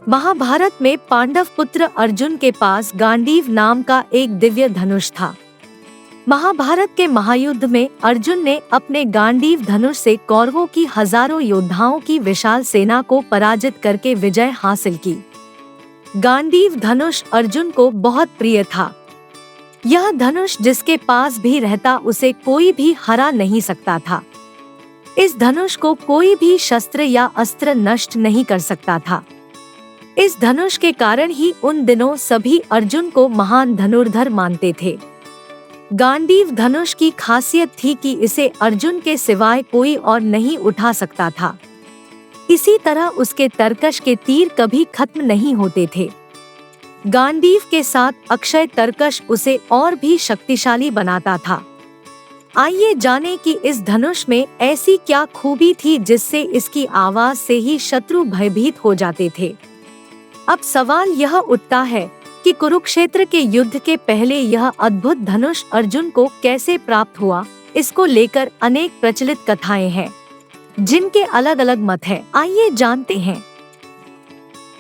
महाभारत में पांडव पुत्र अर्जुन के पास गांडीव नाम का एक दिव्य धनुष था। महाभारत के महायुद्ध में अर्जुन ने अपने गांडीव धनुष से कौरवों की हजारों योद्धाओं की विशाल सेना को पराजित करके विजय हासिल की। गांडीव धनुष अर्जुन को बहुत प्रिय था। यह धनुष जिसके पास भी रहता उसे कोई भी हरा नहीं सकता था। इस धनुष को कोई भी शस्त्र या अस्त्र नष्ट नहीं कर सकता था। इस धनुष के कारण ही उन दिनों सभी अर्जुन को महान धनुर्धर मानते थे। गांडीव धनुष की खासियत थी कि इसे अर्जुन के सिवाय कोई और नहीं उठा सकता था। इसी तरह उसके तरकश के तीर कभी खत्म नहीं होते थे। गांडीव के साथ अक्षय तरकश उसे और भी शक्तिशाली बनाता था। आइए जानें कि इस धनुष में ऐसी क्या खूबी थी जिससे इसकी आवाज से ही शत्रु भयभीत हो जाते थे। अब सवाल यह उठता है कि कुरुक्षेत्र के युद्ध के पहले यह अद्भुत धनुष अर्जुन को कैसे प्राप्त हुआ। इसको लेकर अनेक प्रचलित कथाएं हैं जिनके अलग अलग मत हैं। आइए जानते हैं।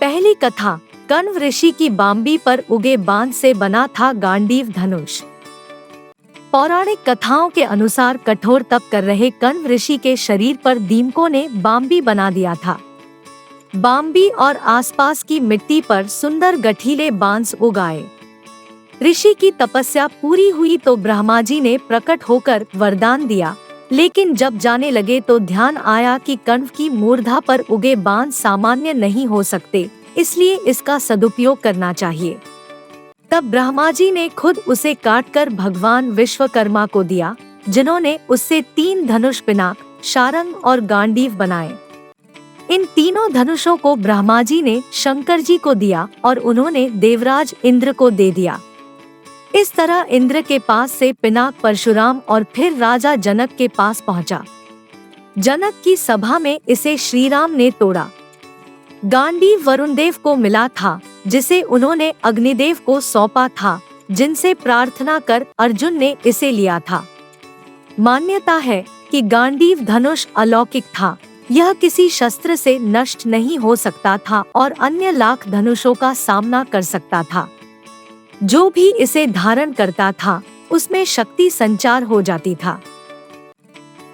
पहली कथा, कण्व ऋषि की बांबी पर उगे बांध से बना था गांडीव धनुष। पौराणिक कथाओं के अनुसार कठोर तप कर रहे कण्व ऋषि के शरीर पर दीमकों ने बांबी बना दिया था। बांबी और आसपास की मिट्टी पर सुंदर गठीले बांस उगाए। ऋषि की तपस्या पूरी हुई तो ब्रह्मा जी ने प्रकट होकर वरदान दिया, लेकिन जब जाने लगे तो ध्यान आया कि कण्व की मूर्धा पर उगे बांस सामान्य नहीं हो सकते, इसलिए इसका सदुपयोग करना चाहिए। तब ब्रह्मा जी ने खुद उसे काटकर भगवान विश्वकर्मा को दिया, जिन्होंने उससे 3 धनुष, पिनाक, शारंग और गांडीव बनाए। इन तीनों धनुषों को ब्रह्मा जी ने शंकर जी को दिया और उन्होंने देवराज इंद्र को दे दिया। इस तरह इंद्र के पास से पिनाक परशुराम और फिर राजा जनक के पास पहुंचा। जनक की सभा में इसे श्रीराम ने तोड़ा। गांडीव वरुणदेव को मिला था, जिसे उन्होंने अग्निदेव को सौंपा था, जिनसे प्रार्थना कर अर्जुन ने इसे लिया था। मान्यता है कि गांडीव धनुष अलौकिक था। यह किसी शस्त्र से नष्ट नहीं हो सकता था और अन्य लाख धनुषों का सामना कर सकता था। जो भी इसे धारण करता था उसमें शक्ति संचार हो जाती था।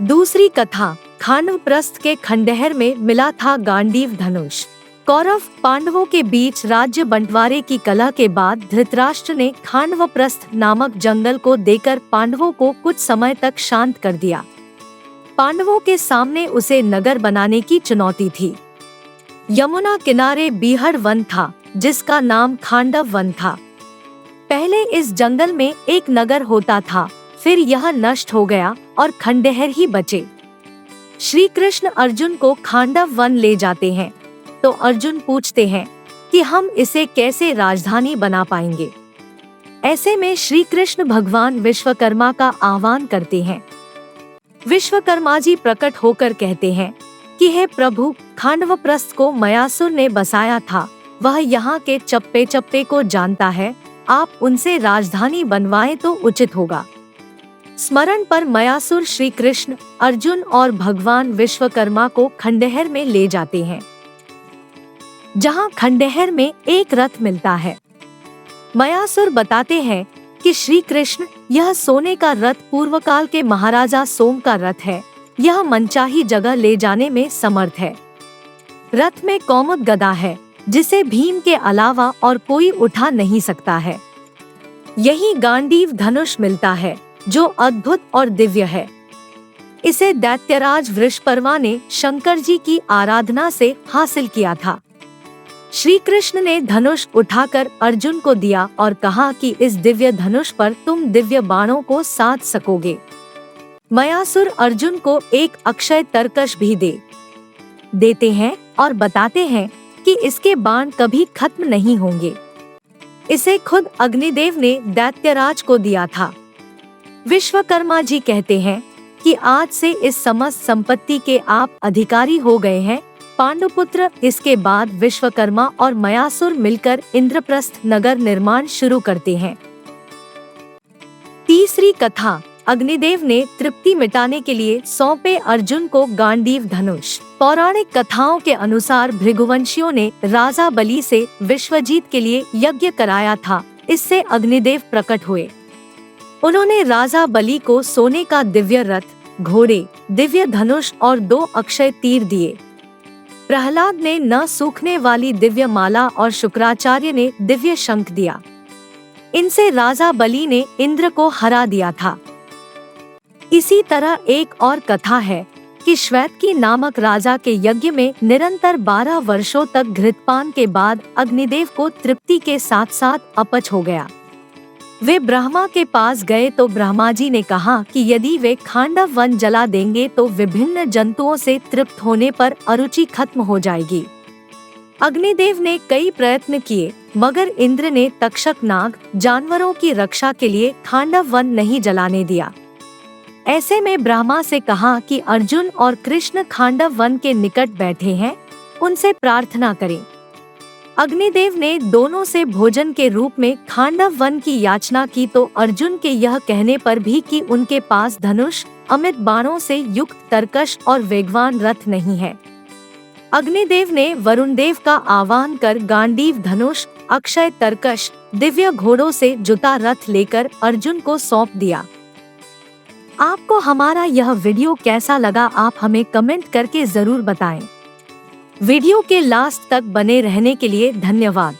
दूसरी कथा, खांडवप्रस्थ के खंडहर में मिला था गांडीव धनुष। कौरव पांडवों के बीच राज्य बंटवारे की कलह के बाद धृतराष्ट्र ने खांडवप्रस्थ नामक जंगल को देकर पांडवों को कुछ समय तक शांत कर दिया। पांडवों के सामने उसे नगर बनाने की चुनौती थी। यमुना किनारे बीहड़ वन था, जिसका नाम खांडव वन था। पहले इस जंगल में एक नगर होता था, फिर यह नष्ट हो गया और खंडहर ही बचे। श्री कृष्ण अर्जुन को खांडव वन ले जाते हैं, तो अर्जुन पूछते हैं कि हम इसे कैसे राजधानी बना पाएंगे। ऐसे में श्री कृष्ण भगवान विश्वकर्मा का आह्वान करते हैं। विश्वकर्मा जी प्रकट होकर कहते हैं कि हे प्रभु, खांडवप्रस्थ को मयासुर ने बसाया था। वह यहाँ के चप्पे चप्पे को जानता है। आप उनसे राजधानी बनवाएं तो उचित होगा। स्मरण पर मयासुर श्री कृष्ण, अर्जुन और भगवान विश्वकर्मा को खंडहर में ले जाते हैं, जहाँ खंडहर में एक रथ मिलता है। मयासुर बताते हैं कि श्री कृष्ण, यह सोने का रथ पूर्वकाल के महाराजा सोम का रथ है। यह मनचाही जगह ले जाने में समर्थ है। रथ में कौमुद गदा है, जिसे भीम के अलावा और कोई उठा नहीं सकता है। यही गांडीव धनुष मिलता है, जो अद्भुत और दिव्य है। इसे दैत्यराज वृषपर्वा ने शंकर जी की आराधना से हासिल किया था। श्री कृष्ण ने धनुष उठाकर अर्जुन को दिया और कहा कि इस दिव्य धनुष पर तुम दिव्य बाणों को साध सकोगे। मयासुर अर्जुन को एक अक्षय तरकश भी देते हैं और बताते हैं कि इसके बाण कभी खत्म नहीं होंगे। इसे खुद अग्निदेव ने दैत्यराज को दिया था। विश्वकर्मा जी कहते हैं कि आज से इस समस्त संपत्ति के आप अधिकारी हो गए हैं। पांडुपुत्र इसके बाद विश्वकर्मा और मयासुर मिलकर इंद्रप्रस्थ नगर निर्माण शुरू करते हैं। तीसरी कथा, अग्निदेव ने तृप्ति मिटाने के लिए सौंपे अर्जुन को गांडीव धनुष। पौराणिक कथाओं के अनुसार भृगुवंशियों ने राजा बलि से विश्वजीत के लिए यज्ञ कराया था। इससे अग्निदेव प्रकट हुए। उन्होंने राजा बलि को सोने का दिव्य रथ, घोड़े, दिव्य धनुष और 2 अक्षय तीर दिए। प्रहलाद ने न सूखने वाली दिव्य माला और शुक्राचार्य ने दिव्य शंख दिया। इनसे राजा बलि ने इंद्र को हरा दिया था। इसी तरह एक और कथा है कि श्वेतकी नामक राजा के यज्ञ में निरंतर 12 वर्षों तक घृतपान के बाद अग्निदेव को तृप्ति के साथ साथ अपच हो गया। वे ब्रह्मा के पास गए तो ब्रह्मा जी ने कहा कि यदि वे खांडव वन जला देंगे तो विभिन्न जंतुओं से तृप्त होने पर अरुचि खत्म हो जाएगी। अग्निदेव ने कई प्रयत्न किए मगर इंद्र ने तक्षक नाग जानवरों की रक्षा के लिए खांडव वन नहीं जलाने दिया। ऐसे में ब्रह्मा से कहा कि अर्जुन और कृष्ण खांडव वन के निकट बैठे हैं, उनसे प्रार्थना करें। अग्निदेव ने दोनों से भोजन के रूप में खांडव वन की याचना की तो अर्जुन के यह कहने पर भी कि उनके पास धनुष, अमित बाणों से युक्त तरकश और वेगवान रथ नहीं है, अग्निदेव ने वरुणदेव का आह्वान कर गांडीव धनुष, अक्षय तरकश, दिव्य घोड़ों से जुता रथ लेकर अर्जुन को सौंप दिया। आपको हमारा यह वीडियो कैसा लगा आप हमें कमेंट करके जरूर बताएं। वीडियो के लास्ट तक बने रहने के लिए धन्यवाद।